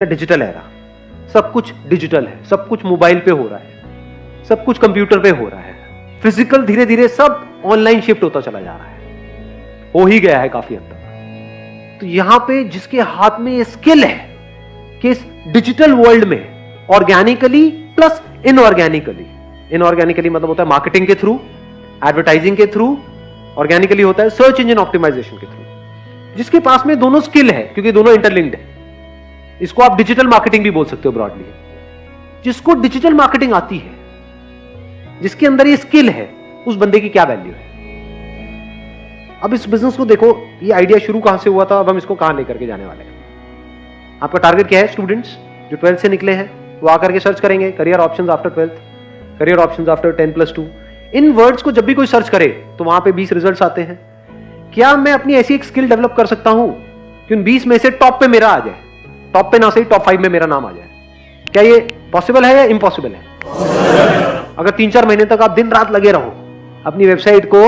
Digital era, सब कुछ digital है, सब कुछ मोबाइल पे हो रहा है, सब कुछ कंप्यूटर पे हो रहा है, फिजिकल धीरे धीरे सब ऑनलाइन शिफ्ट होता चला जा रहा है, हो ही गया है काफी हद तक। तो यहां पे जिसके हाथ में ये स्किल है कि इस डिजिटल वर्ल्ड में ऑर्गेनिकली प्लस इनऑर्गेनिकली मतलब होता है मार्केटिंग के थ्रू, एडवर्टाइजिंग के थ्रू, ऑर्गेनिकली होता है सर्च इंजन ऑप्टिमाइजेशन के थ्रू। जिसके पास में दोनों स्किल है, क्योंकि दोनों इंटरलिंक्ड है, इसको आप डिजिटल मार्केटिंग भी बोल सकते हो ब्रॉडली। जिसको डिजिटल मार्केटिंग आती है, जिसके अंदर ये स्किल है, उस बंदे की क्या वैल्यू है। अब इस बिजनेस को देखो, ये आइडिया शुरू कहां से हुआ था, अब हम इसको कहां लेकर के जाने वाले हैं। आपका टारगेट क्या है? स्टूडेंट्स जो 12th से निकले हैं वो आकर के सर्च करेंगे career options after 12th, career options after 10+2। इन वर्ड्स को जब भी कोई सर्च करे तो वहां पे 20 रिजल्ट्स आते हैं। क्या मैं अपनी ऐसी एक स्किल डेवलप कर सकता हूं कि उन 20 में से टॉप पे मेरा आ जाए, टॉप पे ना सही टॉप 5 में मेरा नाम आ जाए? क्या ये पॉसिबल है या इम्पॉसिबल है? अगर 3-4 महीने तक आप दिन रात लगे रहो अपनी वेबसाइट को,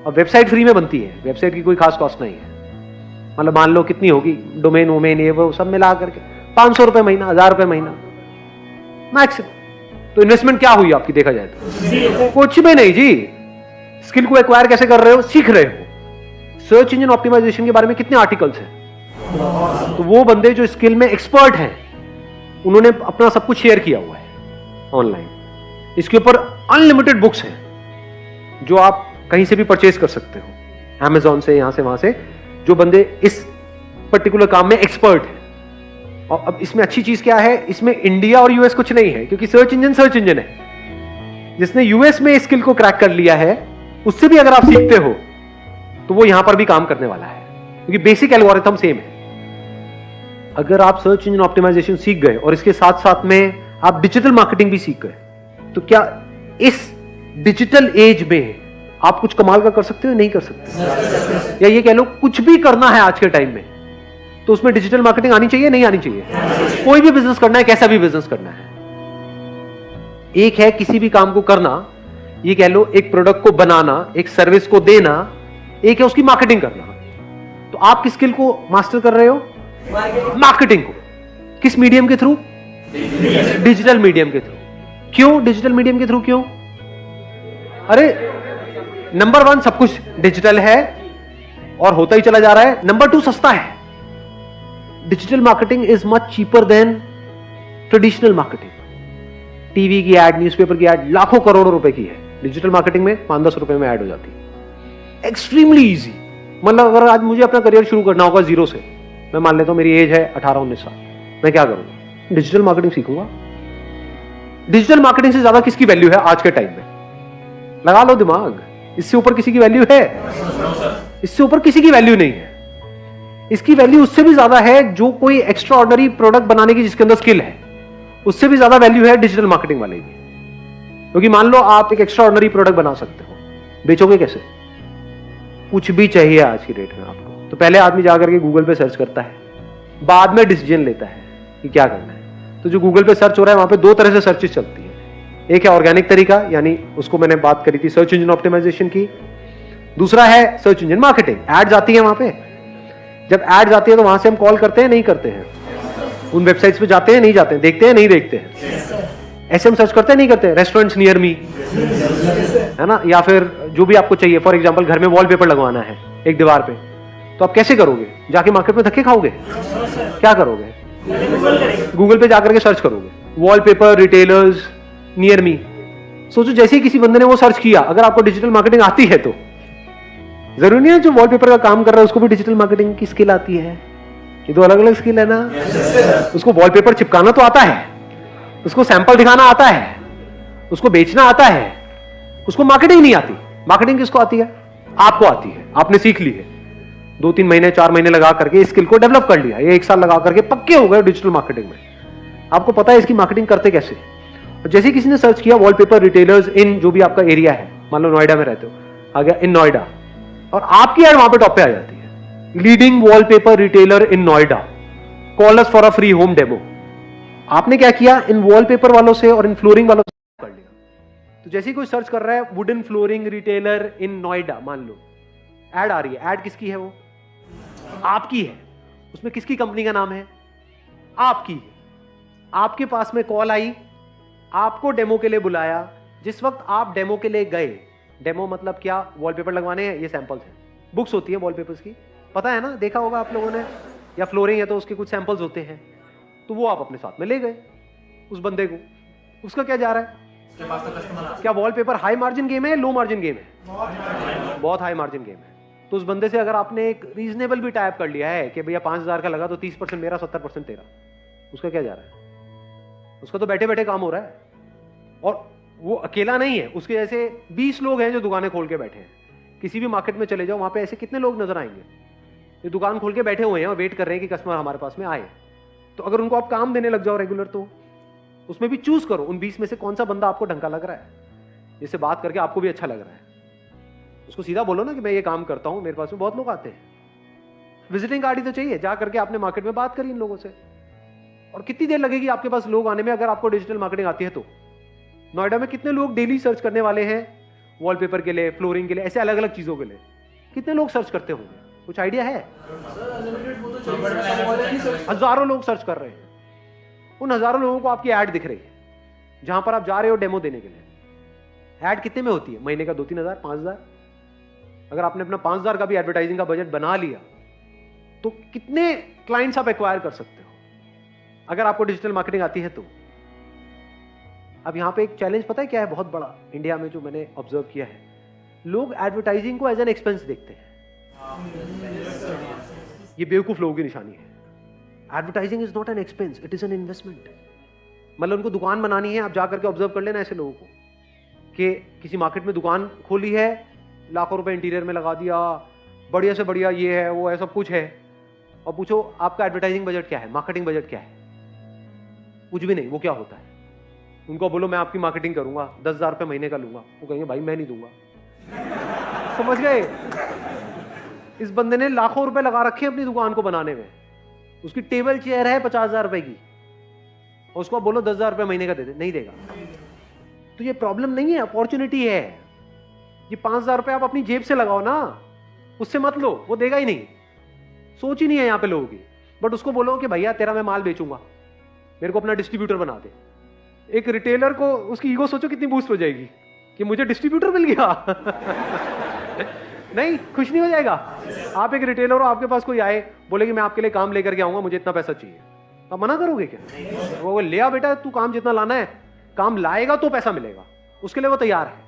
और वेबसाइट फ्री में बनती है, वेबसाइट की कोई खास कॉस्ट नहीं है, मतलब मान लो कितनी होगी, डोमेन वोमेन ये वो सब मिला करके 500 रुपए महीना, 1000 रुपए महीना मैक्सिमम। तो इन्वेस्टमेंट क्या हुई आपकी देखा जाए तो? कुछ भी नहीं जी। स्किल को एक्वायर कैसे कर रहे हो? सीख रहे हो। सर्च इंजन ऑप्टिमाइजेशन के बारे में कितने आर्टिकल्स हैं, तो वो बंदे जो स्किल में एक्सपर्ट हैं उन्होंने अपना सब कुछ शेयर किया हुआ है ऑनलाइन। इसके ऊपर अनलिमिटेड बुक्स हैं जो आप कहीं से भी परचेज कर सकते हो, Amazon से, यहां से वहां से, जो बंदे इस पर्टिकुलर काम में एक्सपर्ट हैं। और अब इसमें अच्छी चीज क्या है, इसमें इंडिया और यूएस कुछ नहीं है, क्योंकि सर्च इंजन है। जिसने यूएस में स्किल को क्रैक कर लिया है, उससे भी अगर आप सीखते हो तो वो यहां पर भी काम करने वाला है, क्योंकि बेसिक एल्गोरिथम सेम है। अगर आप सर्च इंजन ऑप्टिमाइजेशन सीख गए और इसके साथ साथ में आप डिजिटल मार्केटिंग भी सीख गए, तो क्या इस डिजिटल एज में आप कुछ कमाल का कर सकते हो? नहीं कर सकते। या ये कह लो कुछ भी करना है आज के टाइम में तो उसमें डिजिटल मार्केटिंग आनी चाहिए, नहीं आनी चाहिए? कोई भी बिजनेस करना है, कैसा भी बिजनेस करना है, एक है किसी भी काम को करना, ये कह लो एक प्रोडक्ट को बनाना, एक सर्विस को देना, एक है उसकी मार्केटिंग करना। तो आप किस स्किल को मास्टर कर रहे हो? मार्केटिंग को। किस मीडियम के थ्रू? डिजिटल मीडियम के थ्रू। क्यों डिजिटल मीडियम के थ्रू? क्यों? अरे नंबर 1 सब कुछ डिजिटल है और होता ही चला जा रहा है। नंबर 2 सस्ता है। Digital marketing is much cheaper than traditional marketing. TV की एड, न्यूज़पेपर की एड लाखों करोड़ों रुपए की है, डिजिटल मार्केटिंग में 5-10 रुपए में एड हो जाती है। Extremely easy. मतलब अगर आज मुझे अपना करियर शुरू करना होगा जीरो से, मैं मान लेता हूं मेरी एज है 18-19 साल, मैं क्या करूंगा? डिजिटल मार्केटिंग सीखूंगा। डिजिटल मार्केटिंग से ज्यादा किसकी वैल्यू है आज के टाइम में? लगा लो दिमाग। इससे ऊपर किसी की वैल्यू है? इससे ऊपर किसी की वैल्यू नहीं है। इसकी वैल्यू उससे भी ज्यादा है जो कोई एक्स्ट्रा ऑर्डिनरी प्रोडक्ट बनाने की जिसके अंदर स्किल है, उससे भी ज्यादा वैल्यू है डिजिटल मार्केटिंग वाले की। क्योंकि मान लो आप एक एक्स्ट्रा ऑर्डिनरी प्रोडक्ट बना सकते हो, बेचोगे कैसे? कुछ भी चाहिए आज की डेट में आपको, तो पहले आदमी जाकर के गूगल पे सर्च करता है, बाद में डिसीजन लेता है कि क्या करना है। तो जो गूगल पे सर्च हो रहा है वहां पे 2 तरह से सर्चेस चलती है। एक है ऑर्गेनिक तरीका, यानी उसको मैंने बात करी थी सर्च इंजन ऑप्टिमाइजेशन की। दूसरा है सर्च इंजन मार्केटिंग, एड्स आती है वहां पे। जब एड्स आती है तो वहां से हम कॉल करते हैं, नहीं करते हैं? उन वेबसाइट्स पे जाते हैं, नहीं जाते हैं? देखते हैं, नहीं देखते हैं? ऐसे हम सर्च करते हैं, नहीं करते हैं? रेस्टोरेंट्स नियर मी, है ना, या फिर जो भी आपको चाहिए। फॉर एग्जांपल घर में वॉलपेपर लगवाना है एक दीवार पे, तो आप कैसे करोगे? जाके मार्केट में धक्के खाओगे? क्या करोगे? गूगल पे जाकर के सर्च करोगे वॉलपेपर रिटेलर्स नियर मी। सोचो जैसे ही किसी बंदे ने वो सर्च किया, अगर आपको डिजिटल मार्केटिंग आती है तो जरूरी नहीं है जो वॉलपेपर का काम कर रहा है उसको भी डिजिटल मार्केटिंग की स्किल आती है। ये तो अलग अलग स्किल है ना। उसको वॉलपेपर चिपकाना तो आता है, उसको सैंपल दिखाना आता है, उसको बेचना आता है, उसको मार्केटिंग नहीं आती। मार्केटिंग किसको आती है? आपको आती है, आपने सीख ली है। 2-3 महीने 4 महीने लगा करके स्किल को डेवलप कर लिया, ये 1 साल लगा करके पक्के हो गए डिजिटल मार्केटिंग में। आपको पता है इसकी मार्केटिंग करते कैसे। और जैसे किसी ने सर्च किया वॉलपेपर रिटेलर्स इन जो भी आपका एरिया है, मान लो नोएडा में रहते हो, आ गया इन नोएडा, और आपकी एड वहां पे टॉप पे आ जाती है, leading wallpaper retailer in Noida, call us for a free home demo. आपने क्या किया? इन वॉलपेपर वालों से और इन फ्लोरिंग वालों से कर लिया। तो जैसे ही कोई सर्च कर रहा है wooden flooring retailer in Noida, मान लो एड आ रही है। एड किसकी है? वो आपकी है। उसमें किसकी कंपनी का नाम है? आपकी, आपके पास में कॉल आई, आपको डेमो के लिए बुलाया, जिस वक्त आप डेमो के लिए गए, डेमो मतलब क्या, वॉलपेपर लगवाने हैं, ये सैंपल्स हैं, बुक्स होती है वॉलपेपर्स की, पता है ना, देखा होगा आप लोगों ने, या फ्लोरिंग है तो उसके कुछ सैंपल्स होते हैं, तो वो आप अपने साथ में ले गए उस बंदे को, उसका क्या जा रहा है, क्या वॉलपेपर हाई मार्जिन गेम है, लो मार्जिन गेम है, बहुत हाई मार्जिन गेम है। तो उस बंदे से अगर आपने एक रीजनेबल भी टाइप कर लिया है कि भैया 5,000 का लगा तो 30% मेरा, 70% तेरा, उसका क्या जा रहा है, उसका तो बैठे बैठे काम हो रहा है। और वो अकेला नहीं है, उसके जैसे 20 लोग हैं जो दुकानें खोल के बैठे हैं। किसी भी मार्केट में चले जाओ, वहां पे ऐसे कितने लोग नजर आएंगे जो दुकान खोल के बैठे हुए हैं और वेट कर रहे हैं कि कस्टमर हमारे पास में आए। तो अगर उनको आप काम देने लग जाओ रेगुलर, तो उसमें भी चूज करो उन 20 में से कौन सा बंदा आपको ढंग का लग रहा है, जिससे बात करके आपको भी अच्छा लग रहा है। उसको सीधा बोलो ना कि मैं ये काम करता हूं, मेरे पास में बहुत लोग आते हैं। विजिटिंग कार्ड ही तो चाहिए, जा करके आपने मार्केट में बात करी इन लोगों से। और कितनी देर लगेगी आपके पास लोग आने में, अगर आपको डिजिटल मार्केटिंग आती है तो। नोएडा में कितने लोग डेली सर्च करने वाले हैं वॉलपेपर के लिए, फ्लोरिंग के लिए, ऐसे अलग अलग चीजों के लिए, कितने लोग सर्च करते होंगे, कुछ आइडिया है? हजारों लोग सर्च कर रहे हैं। उन हजारों लोगों को आपकी ऐड दिख रही है जहां पर आप जा रहे हो डेमो देने के लिए। ऐड कितने में होती है, महीने का 2-3 हजार, 5,000। अगर आपने अपना 5,000 का भी एडवर्टाइजिंग का बजट बना लिया तो कितने क्लाइंट्स आप एक्वायर कर सकते हो अगर आपको डिजिटल मार्केटिंग आती है तो। अब यहां पे एक चैलेंज पता है क्या है बहुत बड़ा इंडिया में, जो मैंने ऑब्जर्व किया है, लोग एडवर्टाइजिंग को एज एन एक्सपेंस देखते हैं। ये बेवकूफ लोगों की निशानी है। Advertising is not an expense, it is an investment. मतलब उनको दुकान बनानी है, आप जाकर के ऑब्जर्व कर लेना ऐसे लोगों को कि किसी मार्केट में दुकान खोली है, लाखों रुपए इंटीरियर में लगा दिया, बढ़िया से बढ़िया ये है वो है सब कुछ है, और पूछो आपका एडवर्टाइजिंग बजट क्या है, मार्केटिंग बजट क्या है, कुछ भी नहीं। वो क्या होता है, उनको बोलो मैं आपकी मार्केटिंग करूंगा, 10,000 रुपए महीने का लूंगा, वो कहेंगे भाई मैं नहीं दूंगा। समझ गए? इस बंदे ने लाखों रुपए लगा रखे हैं अपनी दुकान को बनाने में, उसकी टेबल चेयर है 50,000 रुपए की, और उसको बोलो 10,000 रुपए महीने का दे दे, नहीं देगा। तो ये प्रॉब्लम नहीं है, अपॉर्चुनिटी है। ये 5,000 रुपए आप अपनी जेब से लगाओ ना, उससे मत लो, वो देगा ही नहीं। सोच ही नहीं है यहां पे लोगों की। बट उसको बोलो कि भैया तेरा मैं माल बेचूंगा, मेरे को अपना डिस्ट्रीब्यूटर बना दे। एक रिटेलर को उसकी ईगो सोचो कितनी बूस्ट हो जाएगी कि मुझे डिस्ट्रीब्यूटर मिल गया। नहीं, खुश नहीं हो जाएगा? आप एक रिटेलर हो, आपके पास कोई आए बोले कि मैं आपके लिए काम लेकर के आऊंगा, मुझे इतना पैसा चाहिए, आप मना करोगे क्या? वो ले आ बेटा, तू काम जितना लाना है, काम लाएगा तो पैसा मिलेगा, उसके लिए वो तैयार है।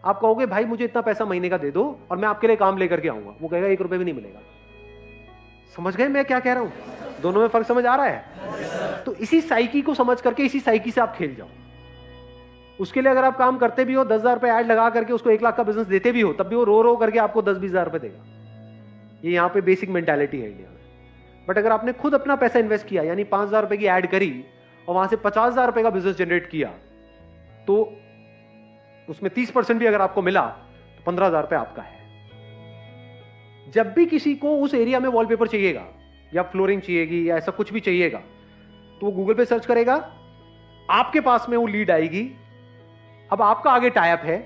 आप कहोगे भाई मुझे इतना पैसा महीने का दे दो और मैं आपके लिए काम लेकर के आऊंगा, वो कहेगा 1 रुपए भी नहीं मिलेगा। समझ गए मैं क्या कह रहा हूं? दोनों में फर्क समझ आ रहा है? तो इसी साइकी को समझ करके इसी साइकी से आप खेल जाओ। उसके लिए अगर आप काम करते भी हो, 10,000 रुपए ऐड लगा करके उसको 1 लाख का बिजनेस देते भी हो, तब भी वो रो रो करके आपको 10-20 हजार रुपए देगा। ये यहाँ पे बेसिक मेंटालिटी है इंडिया में। बट अगर आपने खुद अपना पैसा इन्वेस्ट किया, यानी 5,000 रुपए की ऐड करी और वहां से 50,000 रुपए का बिजनेस जनरेट किया, तो उसमें 30% भी अगर आपको मिला तो 15,000 रुपए आपका है। जब भी किसी को उस एरिया में वॉलपेपर चाहिएगा या फ्लोरिंग चाहिएगी या ऐसा कुछ भी चाहिएगा, तो वो गूगल पे सर्च करेगा, आपके पास में वो लीड आएगी। अब आपका आगे टाइप है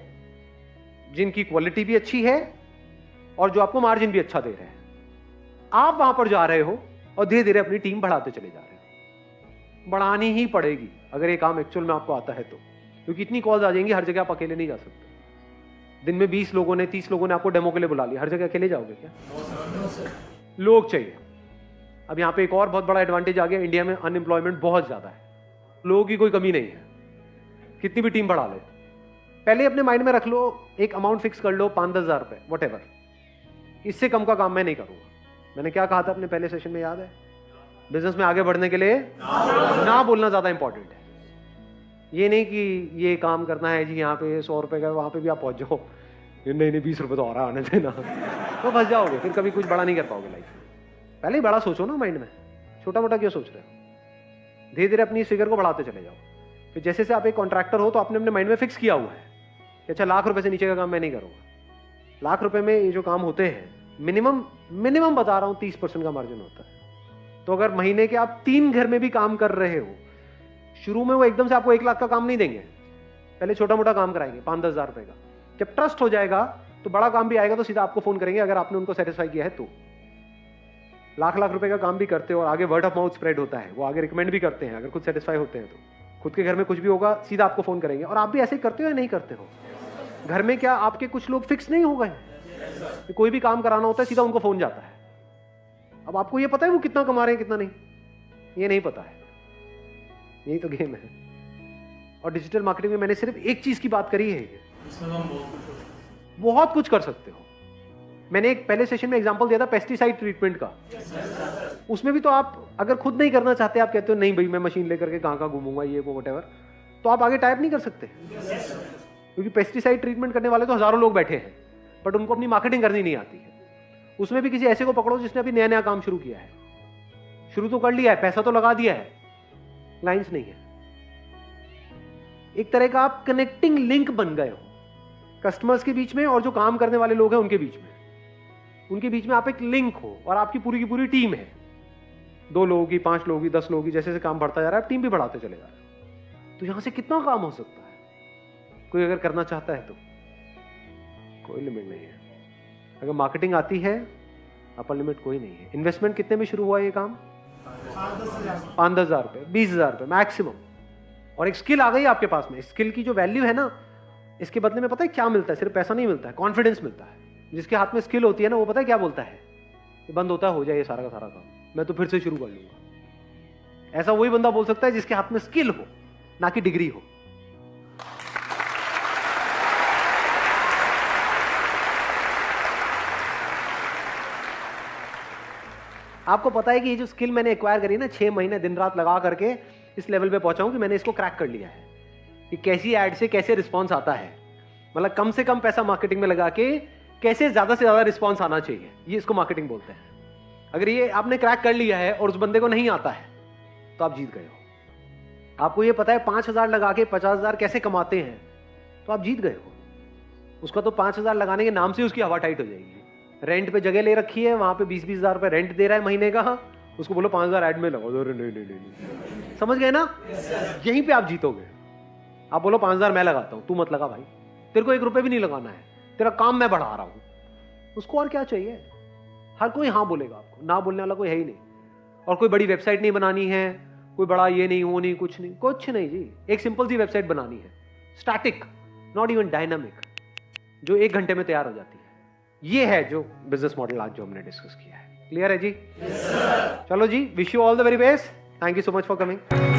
जिनकी क्वालिटी भी अच्छी है और जो आपको मार्जिन भी अच्छा दे रहे हैं। आप वहां पर जा रहे हो और धीरे धीरे अपनी टीम बढ़ाते चले जा रहे हो। बढ़ानी ही पड़ेगी अगर ये काम एक्चुअल में आपको आता है तो, क्योंकि इतनी कॉल्स आ जाएंगी, हर जगह आप अकेले नहीं जा सकते। दिन में 20 लोगों ने 30 लोगों ने आपको डेमो के लिए बुला लिया, हर जगह अकेले जाओगे क्या? लोग चाहिए। अब यहां पे एक और बहुत बड़ा एडवांटेज आ गया, इंडिया में अनएम्प्लॉयमेंट बहुत ज्यादा है, लोगों की कोई कमी नहीं है, कितनी भी टीम बढ़ा ले। पहले अपने माइंड में रख लो, एक अमाउंट फिक्स कर लो, 5-10 हजार रुपए, वट एवर, इससे कम का काम मैं नहीं करूंगा। मैंने क्या कहा था अपने पहले सेशन में, याद है? बिजनेस में आगे बढ़ने के लिए ना बोलना ज्यादा इंपॉर्टेंट है। ये नहीं कि ये काम करना है जी, यहाँ पे 100 रुपए का, वहां पे भी आप पहुंच जाओ, नहीं 20 रुपए तो आ रहा है, आने देना, तो फंस जाओगे, फिर कभी कुछ बड़ा नहीं कर पाओगे लाइफ में। पहले ही बड़ा सोचो ना माइंड में, छोटा मोटा क्यों सोच रहे हो? धीरे धीरे अपनी फिगर को बढ़ाते चले जाओ। फिर जैसे से आप एक कॉन्ट्रैक्टर हो तो आपने अपने माइंड में फिक्स किया हुआ है कि अच्छा 1,00,000 रुपए से नीचे का काम मैं नहीं करूंगा। 1,00,000 रुपए में ये जो काम होते हैं, मिनिमम बता रहा हूं 30% का मार्जिन होता है। तो अगर महीने के आप 3 घर में भी काम कर रहे हो, शुरू में वो एकदम से आपको 1 लाख का काम नहीं देंगे, पहले छोटा मोटा काम कराएंगे 5-10 हजार रुपए का। जब ट्रस्ट हो जाएगा तो बड़ा काम भी आएगा तो सीधा आपको फोन करेंगे, अगर आपने उनको सेटिस्फाई किया है तो। लाख लाख रुपए का काम भी करते हो और आगे वर्ड ऑफ माउथ स्प्रेड होता है, वो आगे रिकमेंड भी करते हैं, अगर खुद सेटिस्फाई होते हैं तो खुद के घर में कुछ भी होगा सीधा आपको फोन करेंगे। और आप भी ऐसे ही करते हो या नहीं करते हो? घर में क्या आपके कुछ लोग फिक्स नहीं हो गए? कोई भी काम कराना होता है सीधा उनको फोन जाता है। अब आपको ये पता है वो कितना कमा रहे हैं कितना नहीं? ये नहीं पता है। यही तो गेम है। और डिजिटल मार्केटिंग में मैंने सिर्फ एक चीज की बात करी है, इसमें हम बहुत कुछ कर सकते हो। मैंने एक पहले सेशन में एग्जांपल दिया था पेस्टिसाइड ट्रीटमेंट का। उसमें भी तो आप अगर खुद नहीं करना चाहते, आप कहते हो नहीं भाई मैं मशीन लेकर के कहां घूमूंगा ये वो व्हाटएवर, तो आप आगे टाइप नहीं कर सकते। क्योंकि पेस्टिसाइड ट्रीटमेंट करने वाले तो हजारों लोग बैठे हैं, बट उनको अपनी मार्केटिंग करनी नहीं आती है। उसमें भी किसी ऐसे को पकड़ो जिसने अभी नया नया काम शुरू किया है, शुरू तो कर लिया है, पैसा तो लगा दिया है, लाइंस नहीं है। एक तरह का आप कनेक्टिंग लिंक बन गए हो कस्टमर्स के बीच में और जो काम करने वाले लोग हैं उनके बीच में। उनके बीच में आप एक लिंक हो और आपकी पूरी की पूरी टीम है, 2 लोगों की, 5 लोगों की, 10 लोगों की। जैसे जैसे काम बढ़ता जा रहा है आप टीम भी बढ़ाते चले जा रहे हो। तो यहां से कितना काम हो सकता है, कोई अगर करना चाहता है तो कोई लिमिट नहीं है। अगर मार्केटिंग आती है अपर लिमिट कोई नहीं है। इन्वेस्टमेंट कितने में शुरू हुआ ये काम? 5-10 हज़ार रुपए, 20 हज़ार रुपए मैक्सिमम। और एक स्किल आ गई आपके पास में। स्किल की जो वैल्यू है ना, इसके बदले में पता है क्या मिलता है? सिर्फ पैसा नहीं मिलता है, कॉन्फिडेंस मिलता है। जिसके हाथ में स्किल होती है ना, वो पता है क्या बोलता है? कि बंद होता है, हो जाए ये सारा का सारा काम, मैं तो फिर से शुरू कर लूंगा। ऐसा वही बंदा बोल सकता है जिसके हाथ में स्किल हो, ना कि डिग्री हो। आपको पता है कि ये जो स्किल मैंने एक्वायर करी ना, 6 महीने दिन रात लगा करके इस लेवल पे पहुंचा हूं कि मैंने इसको क्रैक कर लिया है कि कैसी एड से कैसे रिस्पांस आता है। मतलब कम से कम पैसा मार्केटिंग में लगा के कैसे ज्यादा से ज्यादा रिस्पांस आना चाहिए, ये इसको मार्केटिंग बोलते हैं। अगर ये आपने क्रैक कर लिया है और उस बंदे को नहीं आता है तो आप जीत गए हो। आपको ये पता है 5,000 लगा के 50,000 कैसे कमाते हैं, तो आप जीत गए हो। उसका तो 5,000 लगाने के नाम से उसकी हवा टाइट हो जाएगी। रेंट पे जगह ले रखी है, वहां पे 20-20 हज़ार रुपए रेंट दे रहा है महीने का, उसको बोलो 5,000 ऐड में लगाओ, नहीं। समझ गए ना? यहीं पे आप जीतोगे। आप बोलो 5,000 मैं लगाता हूं, तू मत लगा भाई, तेरे को 1 रुपए भी नहीं लगाना है, तेरा काम मैं बढ़ा रहा हूं। उसको और क्या चाहिए? हर कोई हाँ बोलेगा आपको, ना बोलने वाला कोई है ही नहीं। और कोई बड़ी वेबसाइट नहीं बनानी है, कोई बड़ा ये नहीं वो नहीं, कुछ नहीं जी। एक सिंपल सी वेबसाइट बनानी है, स्टैटिक, नॉट इवन डायनामिक, जो 1 घंटे में तैयार हो जाती है। ये है जो बिजनेस मॉडल आज जो हमने डिस्कस किया है। क्लियर है जी? चलो जी, wish you all the very best. Thank you so much for coming.